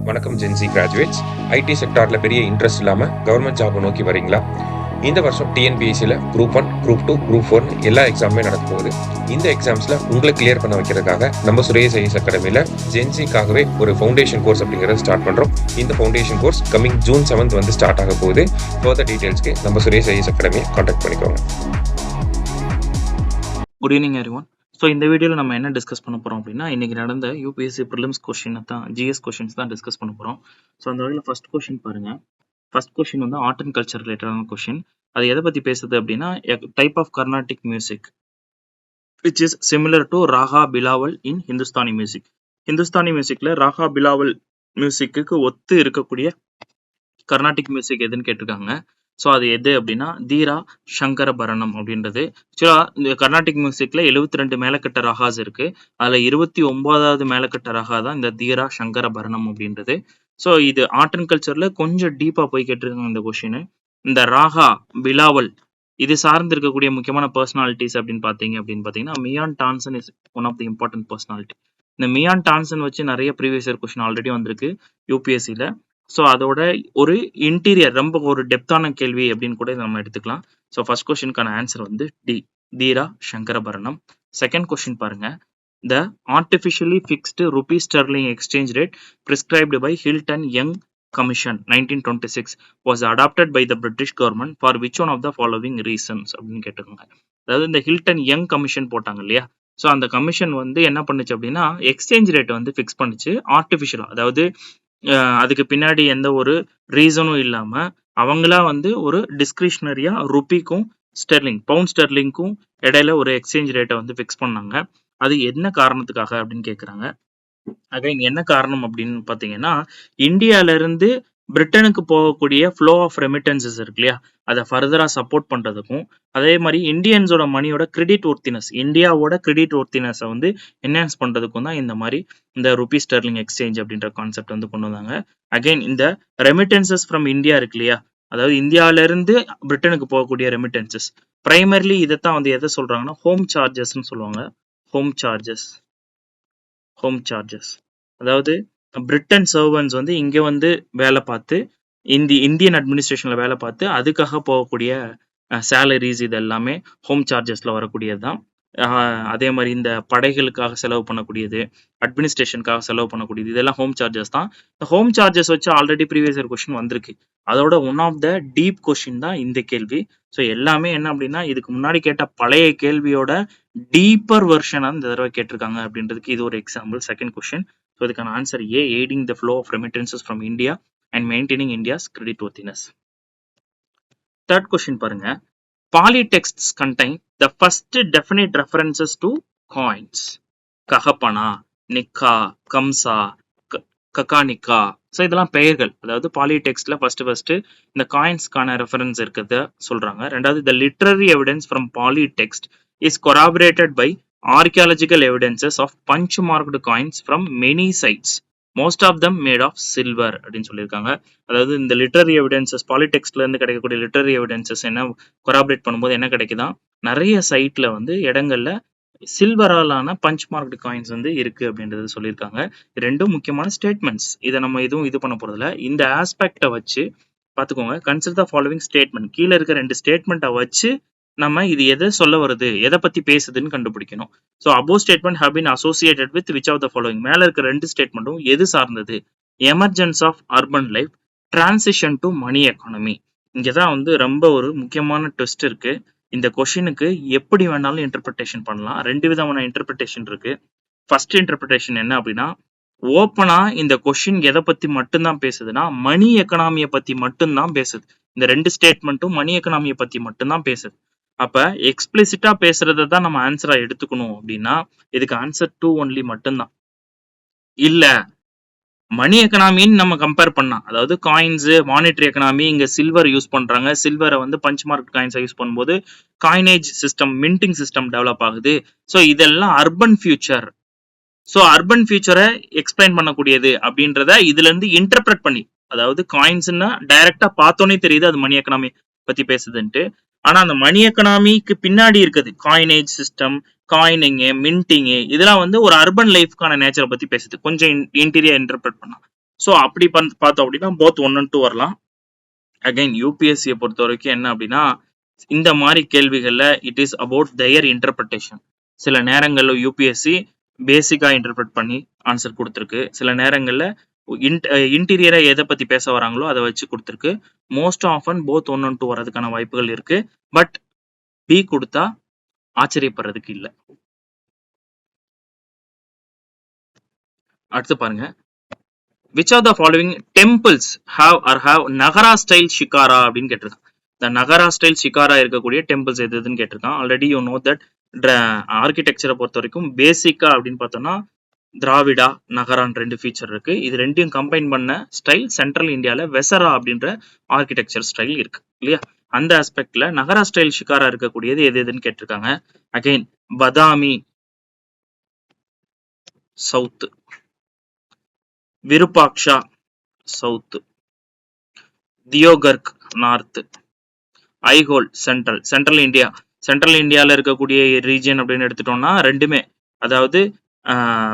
வணக்கம் gen Z graduates. ID செக்டாரில் பெரிய இன்ட்ரெஸ்ட் இல்லாமல் கவர்மெண்ட் ஜாபை நோக்கி வரீங்களா? இந்த வருஷம் டிஎன்பிஎஸ்சியில் குரூப் 1, குரூப் 2, குரூப் 4 எல்லா எக்ஸாமுமே நடக்க போகுது. இந்த எக்ஸாம்ஸில் உங்களை கிளியர் பண்ண வைக்கிறதுக்காக நம்ம சுரேஷ் ஐஎஸ் அகாடமியில் ஜென்சிக்காகவே ஒரு ஃபவுண்டேஷன் கோர்ஸ் அப்படிங்கிறத ஸ்டார்ட் பண்ணுறோம். இந்த ஃபவுண்டேஷன் கோர்ஸ் கம்மிங் ஜூன் 7 வந்து ஸ்டார்ட் ஆக போகுது. ஃபர்தர் டீட்டெயில்ஸ்க்கு நம்ம சுரேஷ் ஐஎஸ் அகாடமியை கான்டாக்ட் பண்ணிக்கோங்க. Good evening everyone. ஸோ இந்த வீடியோவில் நம்ம என்ன டிஸ்கஸ் பண்ண போகிறோம் அப்படின்னா, இன்றைக்கி நடந்த யூபிஎஸ்சி ப்ரிலிம்ஸ் கொஷினை தான், ஜிஎஸ் கொஷின்ஸ் தான் டிஸ்கஸ் பண்ண போகிறோம். ஸோ அந்த வகையில் ஃபர்ஸ்ட் கொஷின் பாருங்கள். ஃபர்ஸ்ட் கொஷின் வந்து ஆர்ட் அண்ட் கல்ச்சர் ரிலேட்டடான கொஷின். அது எதை பற்றி பேசுது அப்படின்னா, type of Carnatic music which is similar to raga Bilawal in Hindustani music. Hindustani மியூசிக்கில் ராகா பிலாவல் மியூசிக்கு ஒத்து இருக்கக்கூடிய கர்நாடிக் மியூசிக் எதுன்னு கேட்டிருக்காங்க. ஸோ அது எது அப்படின்னா தீரா சங்கர பரணம் அப்படின்றது. ஆக்சுவலாக இந்த கர்நாடிக் மியூசிக்கில் 72 மேலக்கட்ட ராகாஸ் இருக்கு. அதில் 29வது மேலக்கட்ட ராகா தான் இந்த தீரா சங்கர பரணம் அப்படின்றது. ஸோ இது ஆர்ட் அண்ட் கல்ச்சரில் கொஞ்சம் டீப்பாக போய் கேட்டிருக்காங்க இந்த கொஷின். இந்த ராகா பிலாவல் இது சார்ந்து இருக்கக்கூடிய முக்கியமான பர்சனாலிட்டிஸ் அப்படின்னு பார்த்தீங்கன்னா Mian Tansen is one of the important personality. இந்த மியான் டான்சன் வச்சு நிறைய ப்ரீவியஸ் இயர் கொஷின் ஆல்ரெடி வந்திருக்கு யூபிஎஸ்சியில். ஸோ அதோட ஒரு இன்டீரியர் ரொம்ப ஒரு டெப்தான கேள்வி அப்படின்னு கூட நம்ம எடுத்துக்கலாம். ஸோ ஃபர்ஸ்ட் கொஸ்டினுக்கான ஆன்சர் வந்து D, Dheera Sankarabharanam. Second question பாருங்க. The artificially fixed rupee sterling exchange rate prescribed by Hilton Young commission 1926 was adopted by the British government for which one of the following reasons அப்படின்னு கேட்டிருக்காங்க. அதாவது இந்த Hilton Young commission போட்டாங்க இல்லையா? So அந்த commission வந்து என்ன பண்ணுச்சு அப்படின்னா எக்ஸ்சேஞ்ச் ரேட்டை வந்து ஃபிக்ஸ் பண்ணுச்சு ஆர்டிஃபிஷியலாக. அதாவது அதுக்கு பின்னாடி எந்த ஒரு ரீசனும் இல்லாம அவங்களா வந்து ஒரு டிஸ்கிரிஷனரியா ருபிக்கும் ஸ்டெர்லிங் பவுண்ட் ஸ்டெர்லிங்க்கும் இடையில ஒரு எக்ஸ்சேஞ்ச் ரேட்டை வந்து ஃபிக்ஸ் பண்ணாங்க. அது என்ன காரணத்துக்காக அப்படின்னு கேட்குறாங்க. அகைன் என்ன காரணம் அப்படின்னு பார்த்தீங்கன்னா, இந்தியால இருந்து பிரிட்டனுக்கு போகக்கூடிய ஃப்ளோ ஆஃப் ரெமிட்டன்சஸ் இருக்கு இல்லையா, அதை ஃபர்தரா சப்போர்ட் பண்றதுக்கும், அதே மாதிரி இந்தியன்ஸோட மணியோட கிரெடிட் ஒர்த்தினஸ், இந்தியாவோட கிரெடிட் ஒர்த்தினஸை வந்து என்ஹான்ஸ் பண்றதுக்கும் தான் இந்த மாதிரி இந்த ருபி ஸ்டெர்லிங் எக்ஸ்சேஞ்ச் அப்படின்ற கான்செப்ட் வந்து கொண்டு வந்தாங்க. அகைன் இந்த ரெமிட்டன்சஸ் ஃப்ரம் இந்தியா இருக்கு இல்லையா, அதாவது இந்தியாவில இருந்து பிரிட்டனுக்கு போகக்கூடிய ரெமிட்டன்சஸ் பிரைமர்லி இதைத்தான் வந்து எதை சொல்றாங்கன்னா ஹோம் சார்ஜஸ்ன்னு சொல்லுவாங்க. ஹோம் சார்ஜஸ் அதாவது பிரிட்டன் சர்வன்ஸ் வந்து இங்க வந்து வேலை பார்த்து இந்தியன் அட்மினிஸ்ட்ரேஷன்ல வேலை பார்த்து அதுக்காக போகக்கூடிய சேலரிஸ் இது எல்லாமே ஹோம் சார்ஜஸ்ல வரக்கூடியது தான். அதே மாதிரி இந்த படைகளுக்காக செலவு பண்ணக்கூடியது, அட்மினிஸ்ட்ரேஷனுக்காக செலவு பண்ணக்கூடியது, இதெல்லாம் ஹோம் சார்ஜஸ் தான். இந்த ஹோம் சார்ஜஸ் வச்சு ஆல்ரெடி ப்ரீவியஸ் இயர் கொஸ்டின் வந்திருக்கு. அதோட one of the deep question தான் இந்த கேள்வி. ஸோ எல்லாமே என்ன அப்படின்னா இதுக்கு முன்னாடி கேட்ட பழைய கேள்வியோட டீப்பர் வெர்ஷன் இந்த தடவை கேட்டிருக்காங்க அப்படின்றதுக்கு இது ஒரு எக்ஸாம்பிள். Second question. ஸோ இதுக்கான answer A, aiding the flow of remittances from India and maintaining India's creditworthiness. Third question பாருங்க. Polytexts contain the first definite references to coins. Kahapana, nikka, kamsa, ககானிக்கா. So இதெல்லாம் பெயர்கள். அதாவது பாலிடெக்ஸ்ட்ல ஃபர்ஸ்ட் இந்த காயின்ஸ்க்கான ரெஃபரன்ஸ் இருக்கிறத சொல்றாங்க. ரெண்டாவது the literary evidence from polytext is corroborated by archaeological evidences of punch marked coins from many sites. Most of them made of silver அப்படின்னு சொல்லியிருக்காங்க. அதாவது இந்த லிட்டரரி எவிடன்சஸ் பாலிடெக்ஸ்ட்ல இருந்து கிடைக்கக்கூடிய லிட்டரரி எவிடன்சஸ் என்ன கொராபரேட் பண்ணும்போது என்ன கிடைக்குதான், நிறைய சைட்ல வந்து இடங்கள்ல சில்வராலான பஞ்ச் மார்க்டு காயின்ஸ் வந்து இருக்கு அப்படின்றது சொல்லியிருக்காங்க. ரெண்டும் முக்கியமான ஸ்டேட்மெண்ட்ஸ். இதை நம்ம இது பண்ண போறதுல இந்த ஆஸ்பெக்டை வச்சு பார்த்துக்கோங்க. Consider the following statement. கீழே இருக்க 2 ஸ்டேட்மெண்ட்டை வச்சு நம்ம இது எதை சொல்ல வருது, எதை பத்தி பேசுதுன்னு கண்டுபிடிக்கணும். So above statement have been associated with which of the following. மேல இருக்க 2 ஸ்டேட்மெண்ட்டும் எது சார்ந்தது? Emergence of urban life, transition to money economy. இங்கதான் வந்து ரொம்ப ஒரு முக்கியமான ட்விஸ்ட் இருக்கு. இந்த கொஸ்டினுக்கு எப்படி வேணாலும் இன்டர்பிரிட்டேஷன் பண்ணலாம். 2 விதமான இன்டர்பிரிட்டேஷன் இருக்கு. ஃபர்ஸ்ட் இன்டர்பிரிட்டேஷன் என்ன அப்படின்னா, ஓப்பனா இந்த கொஸ்டின் எதை பத்தி மட்டும்தான் பேசுதுன்னா மணி எக்கனாமியை பத்தி மட்டும்தான் பேசுது. இந்த 2 ஸ்டேட்மெண்ட்டும் மணி எக்கனாமியை பத்தி மட்டும்தான் பேசுது. அப்ப எக்ஸ்பிளிசிட்டா பேசுறதை தான் நம்ம ஆன்சரா எடுத்துக்கணும் அப்படின்னா இதுக்கு ஆன்சர் 2 ஒன்லி மட்டும்தான். இல்ல மணி எக்கனாமின்னு நம்ம கம்பேர் பண்ணா, அதாவது காயின்ஸ் மானிட்டரி எக்கனாமி, இங்க சில்வர் யூஸ் பண்றாங்க. சில்வரை வந்து பஞ்ச் மார்க் காயின்ஸை யூஸ் பண்ணும்போது coinage system, minting system develop ஆகுது. ஸோ இதெல்லாம் அர்பன் ஃபியூச்சர். ஸோ அர்பன் ஃபியூச்சரை எக்ஸ்பிளைன் பண்ணக்கூடியது அப்படின்றத இதுல இருந்து இன்டர்பிரட் பண்ணி, அதாவது காயின்ஸ்னா டைரக்டா பார்த்தோன்னே தெரியுது அது மணி எக்கனாமி பத்தி பேசுதுன்ட்டு. ஆனா அந்த மணி எக்கனாமிக்கு பின்னாடி இருக்குது காயினேஜ் சிஸ்டம், காயினிங்கு, மின்டிங்கு, இதெல்லாம் வந்து ஒரு அர்பன் லைஃப்கான நேச்சரை பத்தி பேசுது. கொஞ்சம் இன்டீரியர் இன்டர்பிரட் பண்ணா. ஸோ அப்படி பார்த்தோம் அப்படின்னா போத் 1 and 2 வரலாம். அகைன் யூபிஎஸ்சியை பொறுத்த வரைக்கும் என்ன அப்படின்னா இந்த மாதிரி கேள்விகள்ல it is about their interpretation. சில நேரங்கள்ல யூபிஎஸ்சி பேசிக்கா இன்டர்பிரட் பண்ணி ஆன்சர் கொடுத்துருக்கு. சில நேரங்கள்ல இன்டீரியரா எதை பத்தி பேச வராங்களோ அதை வச்சு கொடுத்துருக்கு. மோஸ்ட் ஆஃபன் போத் 1 and 2 வரதுக்கான வாய்ப்புகள் இருக்கு. பட் பி கொடுத்தா ஆச்சரியப்படுறதுக்கு இல்லை. அடுத்து பாருங்க, which of the following temples have Nagara style shikhara அப்படின்னு கேட்டிருக்கான். இந்த நகரா ஸ்டைல் ஷிகாரா இருக்கக்கூடிய டெம்பிள்ஸ் எதுன்னு கேட்டிருக்கான். ஆல்ரெடி யூ நோ தட் ஆர்கிடெக்சரை பொறுத்த வரைக்கும் பேசிக்கா அப்படின்னு பார்த்தோம்னா திராவிடா நகரான் 2 ஃபீச்சர் இருக்கு. இது ரெண்டையும் கம்பைன் பண்ண ஸ்டைல் சென்ட்ரல் இந்தியால வெசரா அப்படின்ற ஆர்கிடெக்சர் ஸ்டைல் இருக்கு இல்லையா. அந்த ஆஸ்பெக்ட்ல நகரா ஸ்டைல் ஷிகாரா இருக்கக்கூடியது எதுன்னு கேட்டிருக்காங்க. Again Badami south, Virupaksha south, Deogarh north, Aihole central India. Central இந்தியாவில் இருக்கக்கூடிய ரீஜன் அப்படின்னு எடுத்துட்டோம்னா ரெண்டுமே, அதாவது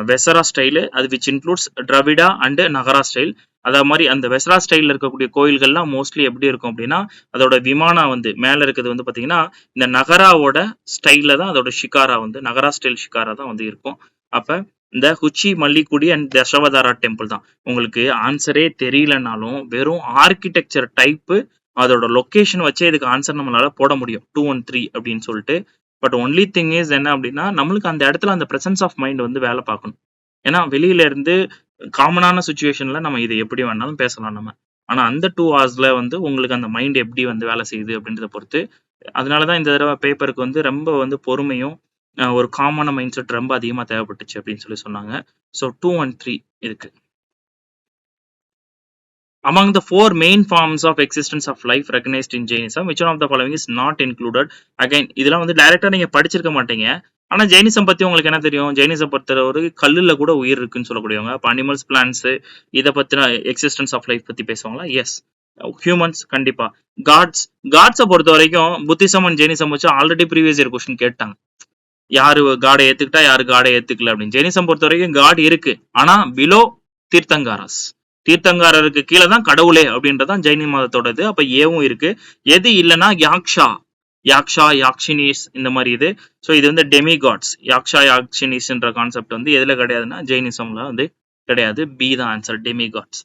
வெசரா ஸ்டைலு, அது which includes Dravida and Nagara style. அதே மாதிரி அந்த வெசரா ஸ்டைலில் இருக்கக்கூடிய கோயில்கள்லாம் மோஸ்ட்லி எப்படி இருக்கும் அப்படின்னா அதோட விமானம் வந்து மேலே இருக்கிறது வந்து பார்த்தீங்கன்னா இந்த நகராவோட ஸ்டைலில் தான் அதோட ஷிகாரா வந்து நகரா ஸ்டைல் ஷிகாரா தான் வந்து இருக்கும். அப்போ இந்த ஹுச்சி மல்லிகுடி அண்ட் தசவதாரா டெம்பிள் தான். உங்களுக்கு ஆன்சரே தெரியலனாலும் வெறும் ஆர்கிடெக்சர் டைப்பு அதோட லொக்கேஷன் வச்சே இதுக்கு ஆன்சர் நம்மளால போட முடியும் 2 and 3 அப்படின்னு சொல்லிட்டு. பட் ஒன்லி திங் இஸ் என்ன அப்படின்னா நம்மளுக்கு அந்த இடத்துல அந்த பிரசன்ஸ் ஆஃப் மைண்ட் வந்து வேலை பார்க்கணும். ஏன்னா வெளியில இருந்து காமனான சுச்சுவேஷன்ல நம்ம இதை எப்படி வேணாலும் பேசலாம் நம்ம. ஆனா அந்த 2 hours வந்து உங்களுக்கு அந்த மைண்ட் எப்படி வந்து வேலை செய்யுது அப்படின்றத பொறுத்து. அதனாலதான் இந்த தடவை பேப்பருக்கு வந்து ரொம்ப வந்து பொறுமையும் ஒரு காமனான மைண்ட் செட் ரொம்ப அதிகமா தேவைப்பட்டுச்சு அப்படின்னு சொன்னாங்க. ஸோ 2 and 3 இருக்கு. Among the 4 main forms of existence of life recognized in Jainism, which one of the following is not included? Again, இதெல்லாம் வந்து டைரக்டா நீங்க படிச்சிருக்க மாட்டீங்க. ஆனா ஜெயினிசம் பத்தி உங்களுக்கு என்ன தெரியும்? ஜெயினிசம் பொறுத்தவரை கல்லுல கூட உயிர் இருக்குன்னு சொல்லக்கூடியவங்க. அப்ப அனிமல்ஸ், பிளான்ஸ் இதை பத்தின எக்ஸிஸ்டன்ஸ் ஆஃப் லைஃப் பத்தி பேசுவாங்களா? எஸ். ஹியூமன்ஸ் கண்டிப்பா. காட்ஸை பொறுத்த வரைக்கும் புத்திசம் அண்ட் ஜெயினிசம் வச்சு ஆல்ரெடி ப்ரீவியஸ் இயர் கொஸ்டின் கேட்டாங்க. யாரு காடை ஏத்துக்கிட்டா யாரு காடை ஏத்துக்கல அப்படின்னு. ஜெயினிசம் பொறுத்த வரைக்கும் காட் இருக்கு, ஆனா பிலோ தீர்த்தங்காரஸ், தீர்த்தங்காரருக்கு கீழே தான் கடவுளே அப்படின்றதான் ஜெயினி மதத்தோடது. அப்ப ஏவும் இருக்கு. எது இல்லைன்னா யாக்ஷினிஸ் இந்த மாதிரி இது. ஸோ இது வந்து டெமி காட்ஸ். யாக்ஷினிஸ்ன்ற கான்செப்ட் வந்து எதுல கிடையாதுன்னா ஜெயினிசம்ல வந்து கிடையாது. பி தான் ஆன்சர், டெமி காட்ஸ்.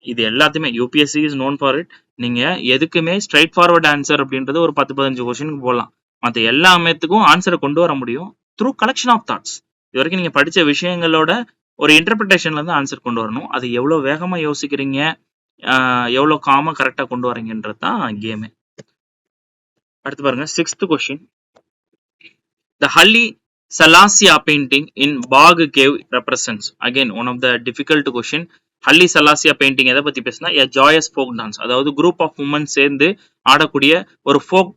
இது எல்லாத்தையுமே UPSC is known for it. நீங்க எதுக்குமே ஸ்ட்ரைட் ஃபார்வர்ட் ஆன்சர் அப்படின்றது ஒரு 10-15 கொஸ்டினுக்கு போடலாம். மற்ற எல்லா அமைத்துக்கும் ஆன்சரை கொண்டு வர முடியும் த்ரூ கலெக்ஷன் ஆஃப் தாட்ஸ். இது வரைக்கும் நீங்க படிச்ச விஷயங்களோட ஒரு இன்டர்பிரிட்டேஷன்ல இருந்து ஆன்சர் கொண்டு வரணும். அது எவ்வளவு வேகமா யோசிக்கிறீங்க, எவ்வளவு காமா கரெக்டா கொண்டு வரீங்கன்றது தான் கேமே. அடுத்து பாருங்க 6th question. The Haile Selassie painting in Bagh cave represents, again one of the difficult question. Haile Selassie painting எதை பத்தி பேசினா a joyous folk dance, அதாவது குரூப் ஆஃப் உமன் சேர்ந்து ஆடக்கூடிய ஒரு ஃபோக்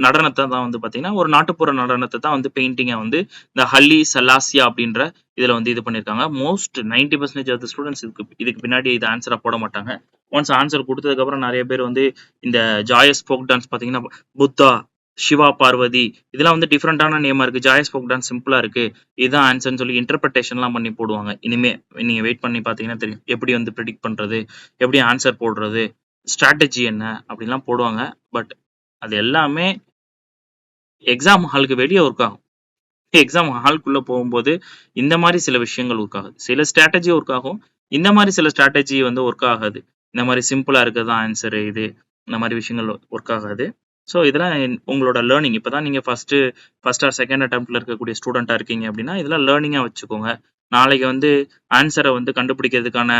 நடனத்தை தான் வந்து பாத்தீங்கன்னா ஒரு நாட்டுப்புற நடனத்தை தான் வந்து பெயிண்டிங்கை வந்து இந்த ஹல்லி சலாசியா அப்படின்ற இதுல வந்து இது பண்ணிருக்காங்க. மோஸ்ட் 90% ஆஃப் த ஸ்டூடெண்ட்ஸ் இதுக்கு பின்னாடி இது ஆன்சரா போட மாட்டாங்க. ஒன்ஸ் ஆன்சர் கொடுத்ததுக்கு அப்புறம் நிறைய பேர் வந்து இந்த ஜாயஸ் ஃபோக் டான்ஸ் பாத்தீங்கன்னா புத்தா, சிவா பார்வதி இதெல்லாம் வந்து டிஃப்ரெண்டான நேமா இருக்கு. ஜாயஸ் ஃபோக் டான்ஸ் சிம்பிளா இருக்கு, இதுதான் ஆன்சர்னு சொல்லி இன்டர்பிரிட்டேஷன்லாம் பண்ணி போடுவாங்க. இனிமே நீங்க வெயிட் பண்ணி பாத்தீங்கன்னா தெரியும் எப்படி வந்து ப்ரெடிக்ட் பண்றது, எப்படி ஆன்சர் போடுறது, ஸ்ட்ராட்டஜி என்ன அப்படிலாம் போடுவாங்க. பட் அது எல்லாமே எக்ஸாம் ஹாலுக்கு வெளியே ஒர்க் ஆகும். எக்ஸாம் ஹால்குள்ள போகும்போது இந்த மாதிரி சில விஷயங்கள் ஒர்க் ஆகுது, சில ஸ்ட்ராட்டஜி ஒர்க் ஆகும், இந்த மாதிரி சில ஸ்ட்ராட்டஜி வந்து ஒர்க் ஆகாது. இந்த மாதிரி சிம்பிளா இருக்கிறது ஆன்சர், இது இந்த மாதிரி விஷயங்கள் ஒர்க் ஆகாது. ஸோ இதெல்லாம் உங்களோட லேர்னிங். இப்போதான் நீங்கள் ஃபர்ஸ்ட் ஆர் செகண்ட் அட்டம்ப்ட்ல இருக்கக்கூடிய ஸ்டூடெண்ட்டாக இருக்கீங்க அப்படின்னா இதெல்லாம் லேர்னிங்காக வச்சுக்கோங்க. நாளைக்கு வந்து ஆன்சரை வந்து கண்டுபிடிக்கிறதுக்கான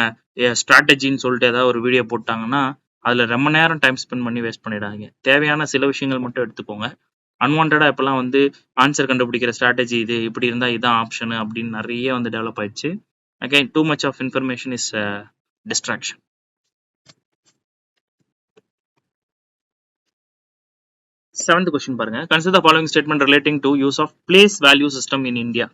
ஸ்ட்ராட்டஜின்னு சொல்லிட்டு ஏதாவது ஒரு வீடியோ போட்டாங்கன்னா அதில் ரொம்ப நேரம் டைம் ஸ்பெண்ட் பண்ணி வேஸ்ட் பண்ணிடாதீங்க. தேவையான சில விஷயங்கள் மட்டும் எடுத்துக்கோங்க. அன்வான்டா இப்பெல்லாம் வந்து ஆன்சர் கண்டுபிடிக்கிற ஸ்ட்ராட்டஜி இது இப்படி இருந்தால் இதான் ஆப்ஷன் அப்படின்னு நிறைய வந்து டெவலப் ஆயிடுச்சு. Again too much of information is distraction. Seventh question பாருங்க. Consider the following statement relating to use of place value system in India.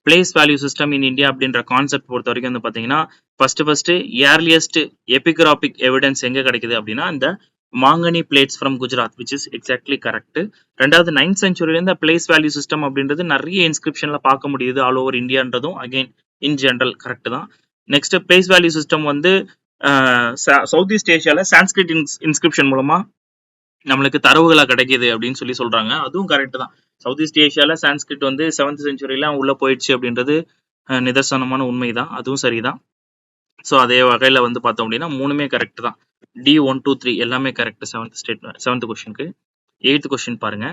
Place value system in India அப்படின்ற கான்செப்ட் பொறுத்த வரைக்கும் வந்து பாத்தீங்கன்னா ஃபர்ஸ்ட் ஏர்லியஸ்ட் எபிகிராபிக் எவிடன்ஸ் எங்க கிடைக்குது அப்படின்னா இந்த மாங்கனி plates from Gujarat, which is exactly correct. ரெண்டாவது 9th century இந்த பிளேஸ் வேல்யூ சிஸ்டம் அப்படின்றது நிறைய இன்ஸ்கிரிப்ஷன்ல பார்க்க முடியுது ஆல் ஓவர் இந்தியான்றதும் அகைன் இன் ஜெனரல் கரெக்ட் தான். நெக்ஸ்ட் பேஸ் வேல்யூ சிஸ்டம் வந்து சவுத் ஈஸ்ட் ஏஷியால சான்ஸ்கிரிட் இன்ஸ்கிரிப்ஷன் மூலமா நம்மளுக்கு தரவுகளா கிடைக்குது அப்படின்னு சொல்றாங்க. அதுவும் கரெக்ட் தான். சவுத் ஈஸ்ட் ஏஷியால சான்ஸ்கிரிட் வந்து 7th செஞ்சுரியில உள்ள போயிடுச்சு அப்படின்றது நிதர்சனமான உண்மைதான். அதுவும் சரிதான். ஸோ அதே வகையில வந்து பார்த்தோம் அப்படின்னா மூணுமே கரெக்ட் தான். D1, 2, 3 எல்லாமே கரெக்ட். 7th கொஸ்டினுக்கு. 8th கொஸ்டின் பாருங்க.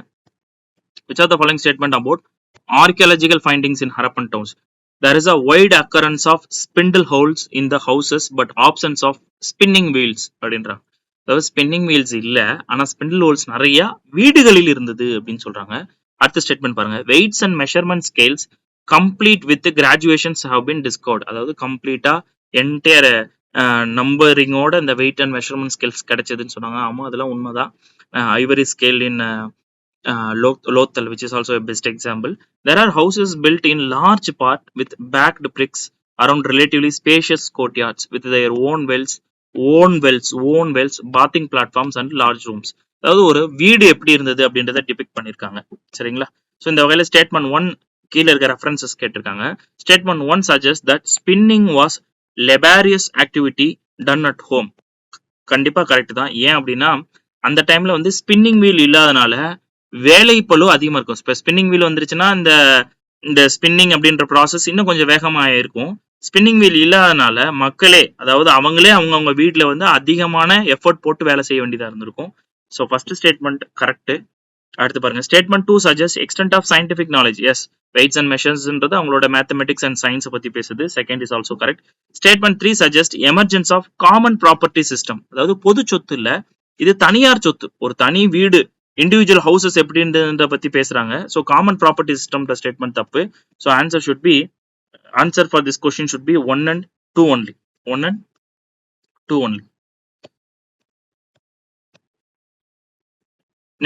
Which of the following statement about archaeological findings in Harappan towns? There is a wide occurrence of spindle holes in the houses but absence of spinning wheels அப்படின்றாங்க. அதாவது spinning wheels இல்ல, ஆனா spindle holes நிறைய வீடுகளில் இருந்தது அப்படின்னு சொல்றாங்க. அடுத்த ஸ்டேட்மெண்ட் பாருங்க. Weights and measurement scales complete with graduations have been discovered. அதாவது கம்ப்ளீட்டா என்டையர் நம்பரிங்கோட இந்த வெயிட் அண்ட் மெஷர்மெண்ட் ஸ்கேல்ஸ் கிடைச்சதுன்னு சொன்னாங்க. ஆமா, அதெல்லாம் உண்மைதான். Ivory scale in Lothal, which is also a best example. There are houses built in large part with backed bricks around relatively spacious courtyards with their own wells, bathing platforms and large rooms. அதாவது ஒரு வீடு எப்படி இருந்தது அப்படின்றத depict பண்ணிருக்காங்க. சரிங்களா? So இந்த வகையில ஸ்டேட்மெண்ட் 1 கீழே இருக்க ரெஃபரன்சஸ் கேட்டிருக்காங்க. Statement 1 suggest that spinning was laborious activity done at home. கண்டிப்பா கரெக்ட் தான். ஏன் அப்படின்னா அந்த டைம்ல வந்து ஸ்பின்னிங் வீல் இல்லாதனால வேலை பளு அதிகமா இருக்கும். இப்போ ஸ்பின்னிங் வீல் வந்துருச்சுன்னா இந்த ஸ்பின்னிங் அப்படின்ற ப்ராசஸ் இன்னும் கொஞ்சம் வேகமா இருக்கும். ஸ்பின்னிங் வீல் இல்லாதனால மக்களே, அதாவது அவங்கவுங்க வீட்டுல வந்து அதிகமான எஃபர்ட் போட்டு வேலை செய்ய வேண்டியதா இருந்திருக்கும். So first statement correct. அடுத்து பாருங்க. Statement 2 suggest extent of scientific knowledge. Yes, weights and மெஷர்ஸ்ன்றது அவங்களோட மேத்தமெட்டிக்ஸ் அண்ட் சயின்ஸ் பத்தி பேசுது. Second is also correct. Statement 3 suggest emergence of common property system. அதாவது பொது சொத்து இல்ல, இது தனியார் சொத்து. ஒரு தனி வீடு, இண்டிவிஜுவல் ஹவுசஸ் எப்படின்றத பத்தி பேசுறாங்க. So common property system statement தப்பு. So answer for this question should be 1 and 2 only. 1 and 2 only.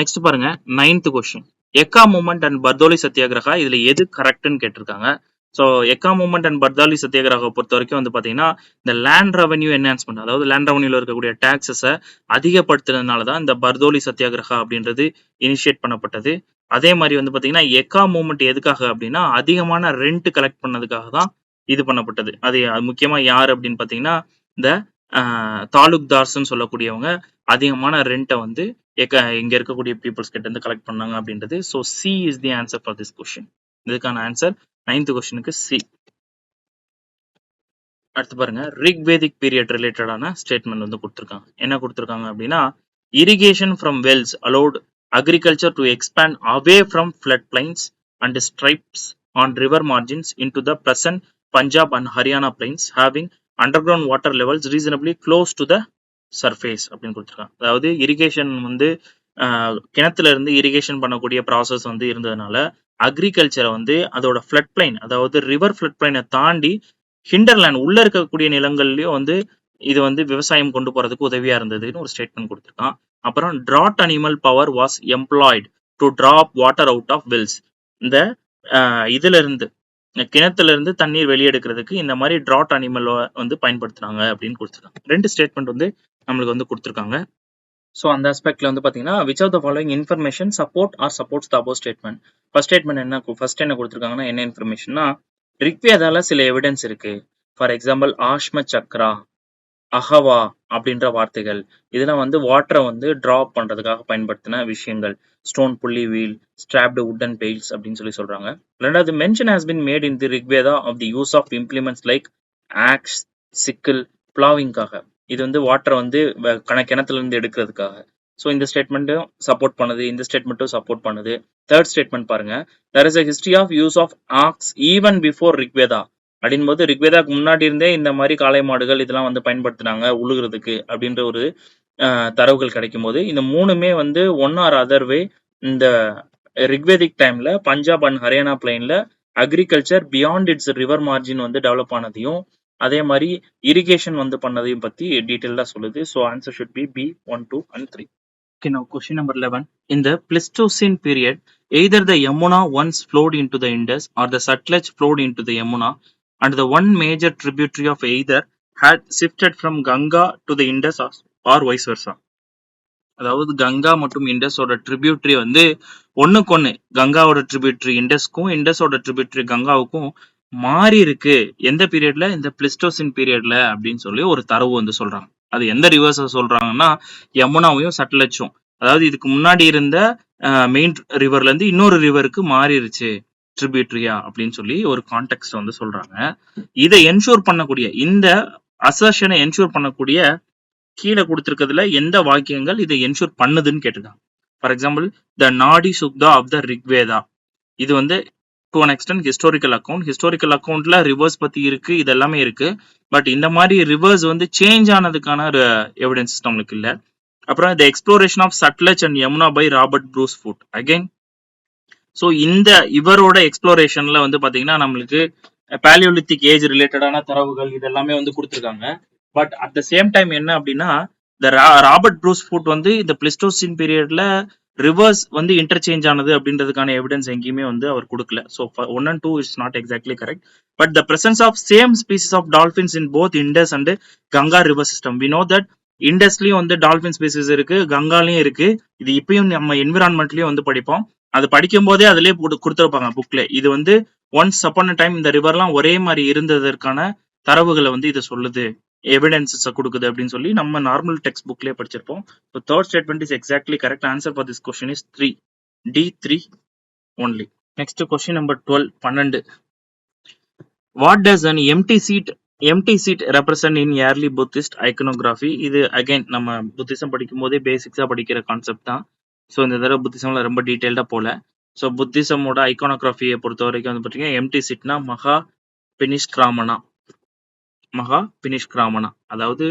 Next பாருங்க. 9th question. எக்கா மூவ்மெண்ட் அண்ட் பர்தோலி சத்தியாகிரகா, இதுல எது கரெக்ட்னு கேட்டிருக்காங்க. ஸோ எக்கா மூவ்மெண்ட் அண்ட் பர்தாலி சத்தியாகிரகா பொறுத்த வரைக்கும் வந்து பாத்தீங்கன்னா இந்த லேண்ட் ரெவன்யூ என்ஹான்ஸ்மெண்ட், அதாவது லேண்ட் ரெவன்யூல இருக்கக்கூடிய டாக்ஸஸை அதிகப்படுத்துறதுனால தான் இந்த பர்தோலி சத்தியாகிரகா அப்படின்றது இனிஷியேட் பண்ணப்பட்டது. அதே மாதிரி வந்து பாத்தீங்கன்னா எக்கா மூவ்மெண்ட் எதுக்காக அப்படின்னா அதிகமான ரெண்ட் கலெக்ட் பண்ணதுக்காக தான் இது பண்ணப்பட்டது. அது முக்கியமா யார் அப்படின்னு பாத்தீங்கன்னா இந்த தாலுக்தார்ஸ்ன்னு சொல்லக்கூடியவங்க அதிகமான ரெண்ட்டை வந்து இங்க இருக்கக்கூடிய பீப்புள்ஸ் கிட்ட இருந்து கலெக்ட் பண்ணாங்க அப்படின்றது. So C is the answer for this question. இதுக்கான ஆன்சர் 9th கொஸ்டினுக்கு சி. அடுத்து பாருங்க. ரிக்வேதிக் பீரியட் ரிலேட்டடான ஸ்டேட்மெண்ட் வந்து கொடுத்துருக்காங்க. என்ன கொடுத்துருக்காங்க அப்படின்னா irrigation from wells allowed agriculture to expand away from flood plains and strips on river margins into the present Punjab and Haryana plains having underground water levels reasonably close to the surface அப்படின்னு கொடுத்துருக்காங்க. அதாவது irrigation வந்து கிணத்துல இருந்து irrigation பண்ணக்கூடிய process வந்து இருந்ததுனால அக்ரிகல்ச்சரை வந்து அதோட ஃபிளட் பிளைன், அதாவது ரிவர் ஃபிளட் பிளைனை தாண்டி ஹிண்டர்லேண்ட் உள்ள இருக்கக்கூடிய நிலங்கள்லயும் வந்து இது வந்து விவசாயம் கொண்டு போறதுக்கு உதவியா இருந்ததுன்னு ஒரு ஸ்டேட்மெண்ட் கொடுத்துருக்கான். அப்புறம் draught animal power was employed to draw water out of wells. இந்த இதுல இருந்து கிணத்துல இருந்து தண்ணீர் வெளியெடுக்கிறதுக்கு இந்த மாதிரி டிராட் அனிமல் வந்து பயன்படுத்துறாங்க அப்படின்னு கொடுத்துருக்காங்க. 2 ஸ்டேட்மெண்ட் வந்து நம்மளுக்கு வந்து கொடுத்துருக்காங்க. ஸோ அந்த ஆஸ்பெக்ட்ல வந்து பாத்தீங்கன்னா which of the following information support or supports the above statement. First statement என்ன கொடுத்துருக்காங்கன்னா என்ன இன்ஃபர்மேஷன்னா ரிக்வேதால சில எவிடன்ஸ் இருக்கு. ஃபார் எக்ஸாம்பிள் ஆஷ்ம சக்ரா, அகவா அப்படின்ற வார்த்தைகள் இதெல்லாம் வந்து வாட்டரை வந்து டிராப் பண்றதுக்காக பயன்படுத்தின விஷயங்கள். ஸ்டோன் புள்ளி வீல், ஸ்ட்ராப்டு வுட்டன் பெயில்ஸ் அப்படின்னு சொல்றாங்க. ரெண்டாவது mention has been made in the Rigveda of the use of implements like axe, sickle, பிளாவிங்காக. இது வந்து வாட்டரை வந்து கிணத்துல இருந்து எடுக்கிறதுக்காக. ஸோ இந்த ஸ்டேட்மெண்ட்டும் சப்போர்ட் பண்ணுது, இந்த ஸ்டேட்மெண்ட்டும் சப்போர்ட் பண்ணுது. தேர்ட் ஸ்டேட்மெண்ட் பாருங்க. there is a history of use of ox even before Rigveda. அப்படின் போது ரிக்வேதாக்கு முன்னாடி இருந்தே இந்த மாதிரி காளை மாடுகள் இதெல்லாம் வந்து பயன்படுத்தினாங்க உழுகிறதுக்கு அப்படின்ற ஒரு தரவுகள் கிடைக்கும் போது இந்த மூணுமே வந்து ஒன் ஆர் அதர் வே இந்த ரிக்வேதிக் டைம்ல பஞ்சாப் அண்ட் ஹரியானா பிளைன்ல agriculture beyond its river margin வந்து டெவலப் ஆனதையும் அதே மாதிரி இரிகேஷன் வந்து பண்ணதையும் பத்தி டீட்டெயிலா சொல்லுது. So answer should be B, 1, 2 and 3. Okay, now question number 11. In the Pleistocene period, either the Yamuna once flowed into the Indus or the Sutlej flowed into the Yamuna, and the one major tributary of either had shifted from Ganga to the Indus or vice versa. அதாவது கங்கா மற்றும் இண்டஸோட tributary வந்து ஒண்ணுக்கு ஒண்ணு, கங்காவோட tributary இண்டஸ்க்கும் இண்டஸோட tributary கங்காவுக்கும் மாறி இருக்கு எந்த பீரியட்ல, இந்த பிளிஸ்டோசின் பீரியட்ல அப்படின்னு சொல்லி ஒரு தரவு வந்து சொல்றாங்க. அது எந்த ரிவர்ஸ் சொல்றாங்கன்னா யமுனாவையும் சட்லஜும். அதாவது இதுக்கு முன்னாடி இருந்த மெயின் ரிவர்ல இருந்து இன்னொரு ரிவருக்கு மாறிடுச்சு ட்ரிபியூட்டரியா அப்படின்னு சொல்லி ஒரு கான்டெக்ட் வந்து சொல்றாங்க. இதை என்ஷூர் பண்ணக்கூடிய இந்த அசர்ஷனை என்ஷூர் பண்ணக்கூடிய கீழே கொடுத்திருக்கிறதுல எந்த வாக்கியங்கள் இதை என்ஷூர் பண்ணுதுன்னு கேட்டிருக்காங்க. ஃபார் எக்ஸாம்பிள் த நாடி சுக்தா ஆஃப் த ரிக்வேதா. இது வந்து டு அன் எக்ஸ்டென்ட் ஹிஸ்டாரிக்கல் அக்கௌண்ட்ல ரிவர்ஸ் பத்தி இருக்கு, இது எல்லாமே இருக்கு. பட் இந்த மாதிரி ரிவர்ஸ் வந்து சேஞ்ச் ஆனதுக்கான எவிடன்ஸ் நம்மளுக்கு இல்ல. அப்புறம் the exploration of Sutlej and Yamuna by Robert Bruce Foote again. So இந்த இவரோட எக்ஸ்ப்ளோரேஷன்ல வந்து பாத்தீங்கன்னா நம்மளுக்கு பேலியோலித்திக் ஏஜ் ரிலேட்டடான தரவுகள் இதெல்லாமே வந்து கொடுத்துருக்காங்க. But at the same time என்ன அப்படின்னா இந்த ராபர்ட் ப்ரூஸ் ஃபுட் வந்து இந்த பிளிஸ்டோசின் பீரியட்ல ரிவர்ஸ் வந்து இன்டர்சேஞ்ச் ஆனது அப்படின்றதுக்கான எவிடன்ஸ் எங்கேயுமே வந்து அவர் கொடுக்கல. So 1 and 2 is not exactly correct. But the presence of same species of dolphins in both Indus and Ganga river system. We know that இண்டஸ்லயும் வந்து டால்பின் ஸ்பீசிஸ் இருக்கு, கங்காலையும் இருக்கு. இது இப்பயும் நம்ம என்விரான்மெண்ட்லயும் வந்து படிப்போம். அது படிக்கும் போதே அதுலயே கொடுத்துருப்பாங்க புக்ல. இது வந்து ஒன்ஸ் அப்பான் அ டைம் இந்த ரிவர்லாம் ஒரே மாதிரி இருந்ததற்கான தரவுகளை வந்து இது சொல்லுது, எவிடன்சஸ் கொடுக்குது அப்படின்னு சொல்லி நம்ம நார்மல் டெக்ஸ்ட் புக்லயே படிச்சிருப்போம். So third statement is exactly correct. Answer for this question is 3. D3 only. Next question number 12. 12. What does an empty seat represent in early Buddhist iconography? இது அகைன் நம்ம புத்திசம் படிக்கும் போதே பேசிக்ஸா படிக்கிற கான்செப்ட் தான். So இந்த தடவை புத்திசம்ல ரொம்ப டீட்டெயில்டா போல. ஸோ புத்திசமோட ஐகானோகிராஃபியை பொறுத்த வரைக்கும் வந்து பார்த்தீங்கன்னா எம்டி சீட்னா மகா பினிஷ்கிராமனா, அதாவது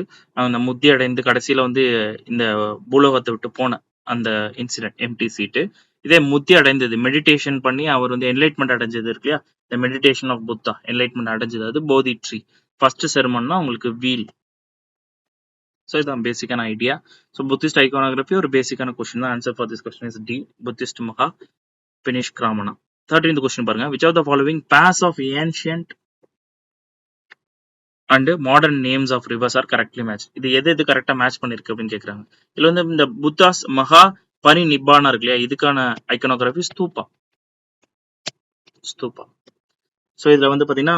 அந்த முத்தி அடைந்து கடைசியில வந்து இந்த பூலோகத்தை விட்டு போன அந்த இன்சிடென்ட் எம்டி சீட்டு. இதே முத்தி அடைந்தது மெடிடேஷன் பண்ணி அவர் வந்து என்லைட்மெண்ட் அடைஞ்சது இருக்கு இல்லையா, the meditation of Buddha enlightenment அடைஞ்சது, அது போதி ட்ரீ. ஃபர்ஸ்ட் செரமன்னா உங்களுக்கு வீல். ஸோ இதுதான் பேசிக்கான ஐடியா. ஸோ புத்திஸ்ட் ஐகானோகிராஃபி ஒரு பேசிக்கான கொஸ்டின் தான். Answer for this question is D, Buddhist Mahabhinishkramana. 13th question பாருங்க. Which of the following pairs of ancient and modern names of rivers are correctly மேட்ச்? இது எது கரெக்டா மேட்ச் பண்ணிருக்கு அப்படின்னு கேக்குறாங்க. இதுல வந்து இந்த புத்தாஸ் மகா பரி நிப்பானா இருக்கு இல்லையா, இதுக்கான ஐகானோகிராஃபி ஸ்தூபா. ஸோ இதுல வந்து பாத்தீங்கன்னா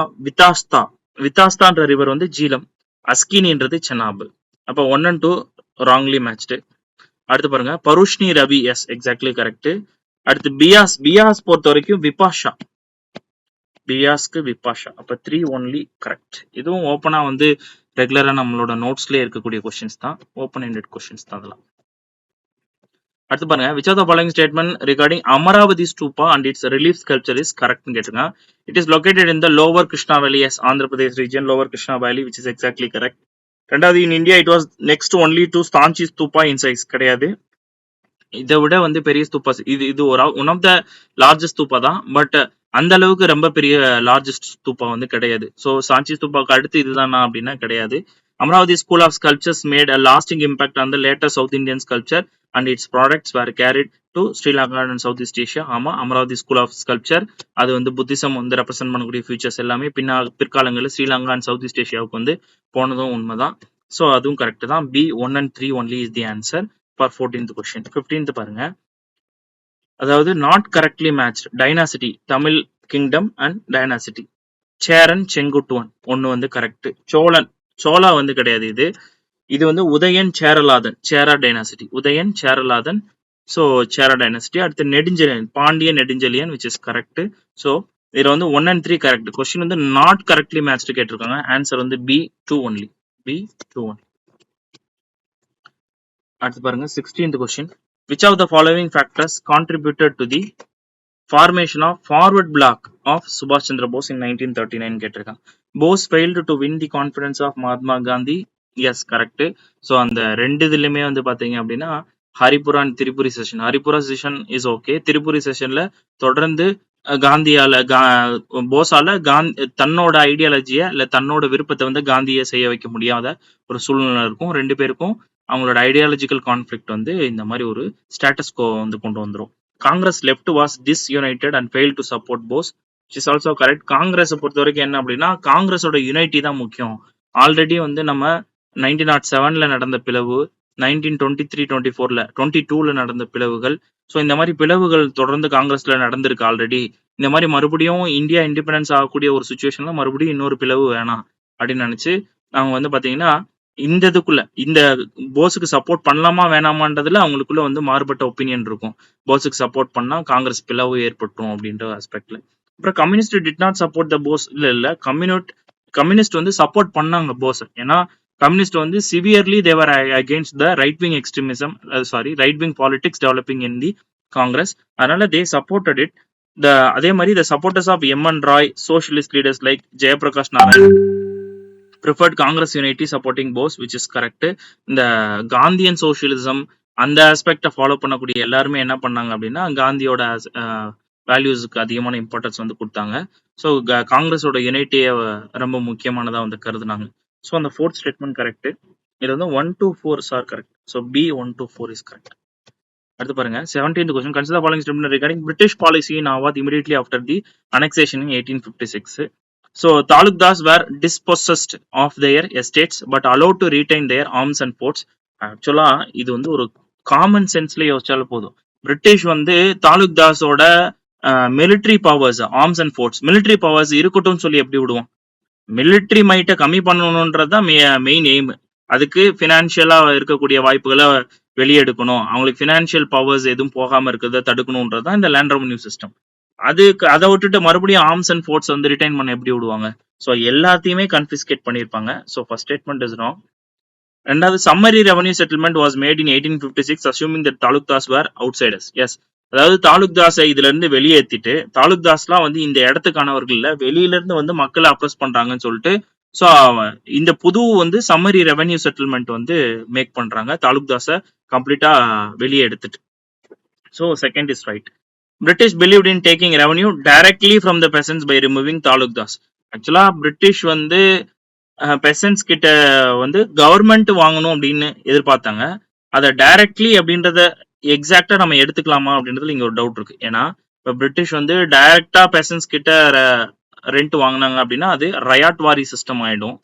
வித்தாஸ்தான்ற ரிவர் வந்து ஜீலம், அஸ்கினின்றது செனாபு. அப்ப 1 and 2 ராங்லி மேட்ச்டு. அடுத்து பாருங்க பருஷ்னி ரவி, எஸ் எக்ஸாக்ட்லி கரெக்ட். அடுத்து பியாஸ் பொறுத்த வரைக்கும் பியாஸ்க்கு விபாஷா. அப்ப 3 only கரெக்ட். இதுவும் ஓப்பனா வந்து ரெகுலரா நம்மளோட நோட்ஸ்லயே இருக்கக்கூடிய கொஸ்டின்ஸ் தான், ஓப்பன் எண்டட் கொஸ்டின்ஸ் தான் அதெல்லாம். அடுத்து பாருங்க, which of the following statement regarding Amaravati Stupa and its relief sculpture is correct ன்னு கேட்டிருக்காங்க. It is located in the lower Krishna Valley, yes, Andhra Pradesh region, lower Krishna Valley, which is exactly correct. ரெண்டாவது, in India it was next only to Sanchi Stupa in size. கிடையாது, இதை விட வந்து பெரிய ஸ்தூப்பா. இது ஒரு ஒன் ஆஃப் த லார்ஜஸ்ட் ஸ்தூப்பா தான், but அந்த அளவுக்கு ரொம்ப பெரிய லார்ஜஸ்ட் ஸ்தூப்பா வந்து கிடையாது. ஸோ சாஞ்சி ஸ்தூப்பாக்கு அடுத்து இதுதானா அப்படின்னா கிடையாது. Amaravati School of Sculptures made a lasting impact on the later South Indian sculpture and its products were carried to Sri Lanka and Southeast Asia. ஆமா, Amaravati School of Sculpture அது வந்து Buddhism வந்து represent பண்ணக்கூடிய features எல்லாமே பிற்காலங்களில் Sri Lanka and south east ஏஷியாவுக்கு வந்து போனதும் உண்மைதான். So அதுவும் கரெக்ட் தான். B 1 and 3 only is the answer for 14th question. 15th பாருங்க. அதாவது not correctly matched dynasty, Tamil kingdom and dynasty. Cheran Senguttuvan ஒன்னு வந்து கரெக்ட். சோழா வந்து கிடையாது. இது வந்து உதயன் சேரலாதன், சேரா டைனாசிட்டி, உதயன் சேரலாதன். ஸோ சேரா டைனாசிட்டி. அடுத்து Nedunchezhiyan, Pandya Nedunchezhiyan, which is correct. So இதுல வந்து 1 and 3 கரெக்ட். கொஸ்டின் வந்து நாட் கரெக்ட்லி மேட்ச்டு கேட்டிருக்காங்க. ஆன்சர் வந்து B 2 only. அடுத்து பாருங்க 16th question. Which of the following factors contributed to the formation of forward bloc of Subhash Chandra Bose in 1939 கேட்டிருக்காங்க. Bose failed to win the confidence of Mahatma Gandhi. Yes correct. So அந்த ரெண்டு இதுலயுமே வந்து பாத்தீங்க அப்படின்னா Haripura and Tripuri session. Haripura session is okay. Tripuri செஷன்ல தொடர்ந்து போஸால தன்னோட ஐடியாலஜிய இல்ல தன்னோட விருப்பத்தை வந்து காந்தியை செய்ய வைக்க முடியாத ஒரு சூழ்நிலை இருக்கும். ரெண்டு பேருக்கும் அவங்களோட ஐடியாலஜிக்கல் கான்ஃபிளிக்ட் வந்து இந்த மாதிரி ஒரு ஸ்டேட்டஸ் கோ வந்து கொண்டு வந்துரும். Congress left was disunited and fail to support Bose, which is also correct. Congress பொறுத்த வரைக்கும் என்ன அப்படின்னா காங்கிரஸோட யுனைட்டி தான் முக்கியம். ஆல்ரெடி வந்து நம்ம 1907ல நடந்த பிளவு, 1923-24ல 22ல நடந்த பிளவுகள். ஸோ இந்த மாதிரி பிளவுகள் தொடர்ந்து காங்கிரஸ்ல நடந்திருக்கு ஆல்ரெடி. இந்த மாதிரி மறுபடியும் இந்தியா இண்டிபெண்டன்ஸ் ஆகக்கூடிய ஒரு சுச்சுவேஷன்ல மறுபடியும் இன்னொரு பிளவு வேணாம் அப்படின்னு நினைச்சு அவங்க வந்து பாத்தீங்கன்னா இந்த இதுக்குள்ள இந்த போஸுக்கு சப்போர்ட் பண்ணலாமா வேணாமான்றதுல அவங்களுக்குள்ள வந்து மாறுபட்ட ஒப்பீனியன் இருக்கும். போஸுக்கு சப்போர்ட் பண்ணா காங்கிரஸ் பிளவு ஏற்பட்டுரும் அப்படின்ற ஆஸ்பெக்ட்ல. அப்புறம் communist did not support the Bose. இல்ல கம்யூனிஸ்ட் வந்து சப்போர்ட் பண்ணாங்க போஸ். ஏன்னா கம்யூனிஸ்ட் வந்து severely they were against the right wing extremism, right wing politics developing in the Congress. அதனால தே சப்போர்ட்டட் இட். அதே மாதிரி the supporters of M N. Roy, socialist leaders like Jayaprakash Narayan preferred Congress unity supporting Bose, which is correct. இந்த Gandhian socialism அந்த ஆஸ்பெக்ட follow பண்ணக்கூடிய எல்லாருமே என்ன பண்ணாங்க அப்படின்னா காந்தியோட வேல்யூஸ்க்கு அதிகமான இம்பார்ட்டன்ஸ் வந்து கொடுத்தாங்க. ஸோ காங்கிரஸோட யுனைட்டியை ரொம்ப முக்கியமானதா வந்து கருதுனாங்க. ஸோ அந்த ஃபோர்த் ஸ்டேட்மெண்ட் கரெக்ட். இது வந்து 1 to 4 are correct. So B 1 to 4 is correct. அடுத்து பாருங்க 17th question. Consider following statement regarding British policy in Awadh immediately after the annexation in 1856. So Talukdars were dispossessed of their estates but allowed to retain their arms and forts. ஆக்சுவலா இது வந்து ஒரு common சென்ஸ்ல யோசிச்சாலும் போதும். British வந்து தாலுக்தாஸோட military powers, arms and forts, military powers இருக்கட்டும் சொல்லி எப்படி விடுவோம்? மிலிட்ரி மைட்டை கம்மி பண்ணணும்ன்றதுதான் மெயின் எய்ம். அதுக்கு பினான்சியலா இருக்கக்கூடிய வாய்ப்புகளை வெளியெடுக்கணும், அவங்களுக்கு பினான்சியல் பவர்ஸ் எதுவும் போகாம இருக்கிறத தடுக்கணும்ன்றதுதான் இந்த லேண்ட் ரெவன்யூ சிஸ்டம். அதுக்கு அதை விட்டுட்டு மறுபடியும் ஆர்ம்ஸ் அண்ட் ஃபோர்ட்ஸ் வந்து ரிட்டைன் பண்ண எப்படி விடுவாங்க? ஸோ எல்லாத்தையுமே கன்ஃபிஸ்கேட் பண்ணியிருப்பாங்க. So first statement is wrong. ரெண்டாவது, summary revenue settlement was made in 1856 assuming that taluqdars were outsiders. Yes, அதாவது தாலுக்தாஸை இதுல இருந்து வெளியேற்றிட்டு தாலுக்தாஸ்லாம் வந்து இந்த இடத்துக்கானவர்கள்ல வெளியில இருந்து வந்து மக்களை அப்ரோச் பண்றாங்கன்னு சொல்லிட்டு ஸோ இந்த புது வந்து சம்மரி ரெவன்யூ செட்டில்மெண்ட் வந்து மேக் பண்றாங்க, தாலுக்தாஸை கம்ப்ளீட்டா வெளியே எடுத்துட்டு. So second is right. British believed in taking revenue directly from the peasants by removing தாலுக்தாஸ். ஆக்சுவலா பிரிட்டிஷ் வந்து பெசன்ஸ் கிட்ட வந்து கவர்மெண்ட் வாங்கணும் அப்படின்னு எதிர்பார்த்தாங்க. அதை டைரக்ட்லி அப்படின்றத எக்ஸாக்டா நம்ம எடுத்துக்கலாமா அப்படின்றதுல இங்க ஒரு டவுட் இருக்கு. ஏன்னா இப்ப பிரிட்டிஷ் வந்து டைரக்டா பெசன்ஸ் கிட்ட ரெண்ட் வாங்கினாங்க அப்படின்னா அது ரயாட்வாரி சிஸ்டம் ஆயிடும்.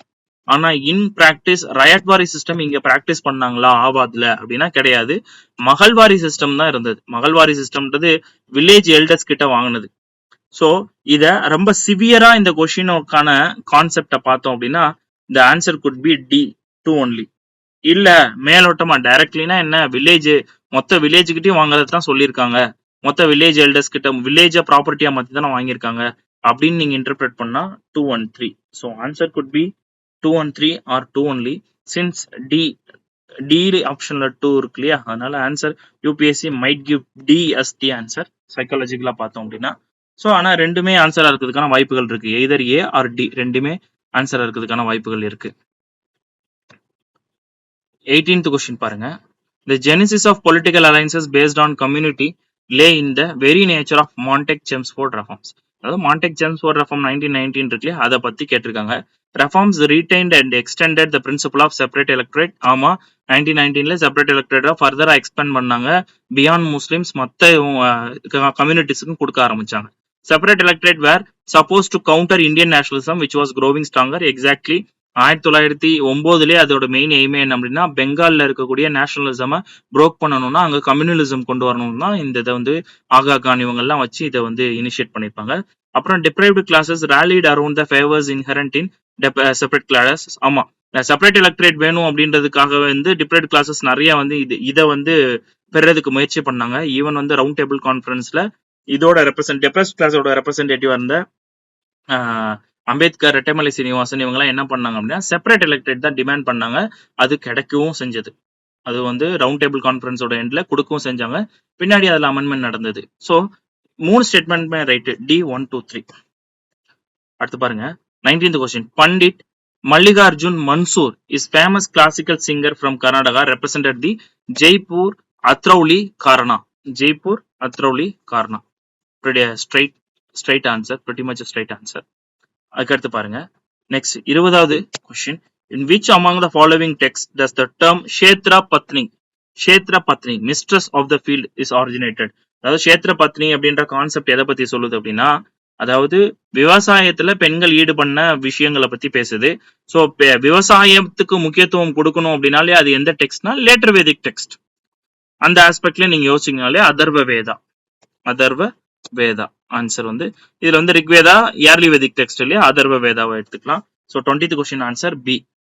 ஆனா இன் பிராக்டிஸ் ரயாட்வாரி சிஸ்டம் இங்க பிராக்டிஸ் பண்ணாங்களா ஆபாத்ல அப்படின்னா கிடையாது. மகள்வாரி சிஸ்டம் தான் இருந்தது. மகள்வாரி சிஸ்டம்ன்றது வில்லேஜ் எல்டர்ஸ் கிட்ட வாங்கினது. ஸோ இத ரொம்ப சிவியரா இந்த கொஸ்டினுக்கான கான்செப்டை பார்த்தோம் அப்படின்னா இந்த answer could be D 2 only. இல்ல மேலோட்டமா டைரக்ட்லினா என்ன, வில்லேஜ் மொத்த வில்லேஜ் கிட்டயும் வாங்குறது தான் சொல்லியிருக்காங்க, மொத்த வில்லேஜ் எல்டர்ஸ் கிட்ட வில்லேஜ ப்ராப்பர்ட்டியா மாத்தி தானே வாங்கியிருக்காங்க அப்படின்னு நீங்க இன்டர்பிரேட் பண்ணா 2 and 3. So answer could be 2 and 3 or 2 only. Since D ஆப்ஷன்ல 2 இருக்கு இல்லையா, அதனால answer UPSC might give D as the answer சைக்காலஜிக்கலா பார்த்தோம் அப்படின்னா. ஸோ ஆனா ரெண்டுமே ஆன்சரா இருக்கிறதுக்கான வாய்ப்புகள் இருக்கு. எய்தர் A or D ரெண்டுமே ஆன்சரா இருக்கிறதுக்கான வாய்ப்புகள் இருக்கு. 18th கொஸ்டின் பாருங்க. The genesis of political alliances based on community lay in the very nature of Montague-Chelmsford reforms. அதாவது Montague-Chelmsford reform 1919 இருக்குல்லையா, அதை பத்தி கேட்டிருக்காங்க. Reforms retained and extended the principle of separate electorate. ஆமா, 1919ல செப்பரேட் எலக்டரேட்டா ஃபர்தரா எக்ஸ்பேண்ட் பண்ணாங்க. Beyond Muslims மற்ற கம்யூனிட்டிஸ்க்கும் கொடுக்க ஆரம்பிச்சாங்க. Separate electorate were supposed to counter Indian nationalism which was growing stronger. Exactly 1909 அதோட மெயின் எய்மே என்ன அப்படின்னா பெங்கால்ல இருக்கக்கூடிய நேஷனலிசம புரோக் பண்ணணும்னா அங்க கம்யூனலிசம் கொண்டு வரணும்னா இந்த இதை வந்து ஆகா கான் இவங்க எல்லாம் வச்சு இதை வந்து இனிஷியேட் பண்ணிருப்பாங்க. அப்புறம் deprived classes ராலிட் around the favours inherent in separate classes. ஆமா, செப்பரேட் எலக்டரேட் வேணும் அப்படின்றதுக்காக வந்து டிப்ரைவ்டு கிளாஸஸ் நிறைய வந்து இதை வந்து பெறதுக்கு முயற்சி பண்ணாங்க. ஈவன் வந்து ரவுண்ட் டேபிள் கான்ஃபரன்ஸ்ல இதோட டிப்ரெஸ்ட் கிளாஸோட ரெப்ரசன்டேட்டிவா இருந்த அம்பேத்கர், ரெட்டமலை சீனிவாசன் இவங்க எல்லாம் என்ன பண்ணாங்க அப்படின்னா செப்பரேட் எலக்டரேட் தான் டிமாண்ட் பண்ணாங்க. அது கிடைக்கவும் செஞ்சது. அது வந்து ரவுண்ட் டேபிள் கான்ஃபரன்ஸோட எண்ட்ல கொடுக்கவும் செஞ்சாங்க. பின்னாடி அதுல அமெண்ட்மெண்ட் நடந்தது. ஸோ 3 ஸ்டேட்மெண்ட்மே ரைட்டு. D 1 2 3. அடுத்து பாருங்க 19th question. Pandit Mallikarjun Mansur is famous classical singer from Karnataka represented the Jaipur Atrauli gharana. Jaipur Atrauli gharana. Straight answer, pretty much straight answer. அதுக்கடுத்து பாருங்க நெக்ஸ்ட் 20வது question. In which among the following texts does the term kshetra patni mistress of the field is originated? அதாவது kshetra patni அப்படின்ற concept எதை பத்தி சொல்லுது அப்படின்னா அதாவது விவசாயத்துல பெண்கள் ஈடுபண்ண விஷயங்களை பத்தி பேசுது. ஸோ விவசாயத்துக்கு முக்கியத்துவம் கொடுக்கணும் அப்படின்னாலே அது எந்த டெக்ஸ்ட்னா லேட்டர் வேதிக் டெக்ஸ்ட். அந்த ஆஸ்பெக்ட்ல நீங்க யோசிச்சீங்கனாலே அதர்வ வேதா. ஆன்சர் வந்து இதுல வந்து ரிக்வேதா, ஏர்லி வேதிக் டெக்ஸ்ட் இல்லையா, அதர்வ வேதாவை எடுத்துக்கலாம். So 20th question answer B.